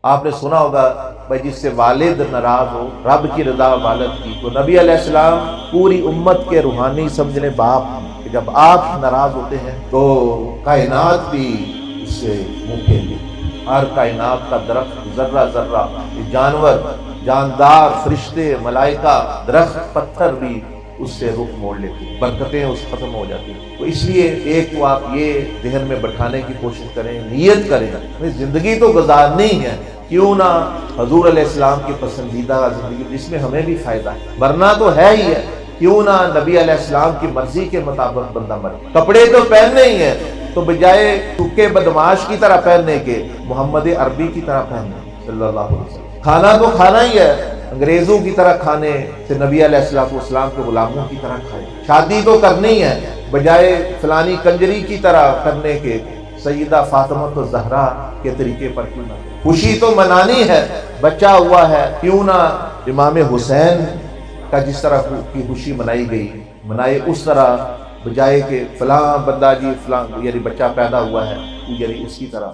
آپ نے سنا ہوگا بھائی جس سے والد ناراض ہو رب کی رضا والد کی، تو نبی علیہ السلام پوری امت کے روحانی سمجھنے باپ ہیں کہ جب آپ ناراض ہوتے ہیں تو کائنات بھی اس سے منہ پھیر لیتی ہے۔ ہر کائنات کا درخت، ذرہ ذرہ، جانور، جاندار، فرشتے، ملائکہ، درخت، پتھر بھی اس سے رخ موڑ لیتی ہیں، برکتیں اس ختم ہو جاتی ہیں۔ تو اس لیے ایک تو آپ یہ ذہن میں بٹھانے کی کوشش کریں، نیت کریں، زندگی تو گزارنی ہے، کیوں نہ حضور علیہ السلام کی پسندیدہ زندگی جس میں ہمیں بھی فائدہ ہے، مرنا تو ہے ہی ہے، کیوں نہ نبی علیہ السلام کی مرضی کے مطابق بندہ مرے۔ کپڑے تو پہننے ہی ہیں، تو بجائے چکے بدماش کی طرح پہننے کے محمد عربی کی طرح پہننے صلی اللہ علیہ وسلم۔ کھانا تو کھانا ہی ہے، انگریزوں کی طرح کھانے سے نبی علیہ السلام کے غلاموں کی طرح کھائے۔ شادی تو کرنی ہے، بجائے فلانی کنجری کی طرح کرنے کے سیدہ فاطمہ الزہرا کے طریقے پر کیوں نہ۔ خوشی تو منانی ہے، بچہ ہوا ہے، کیوں نہ امام حسین کا جس طرح کی خوشی منائی گئی منائے اس طرح، بجائے کہ فلاں بندہ جی فلاں یعنی بچہ پیدا ہوا ہے یعنی اس کی طرح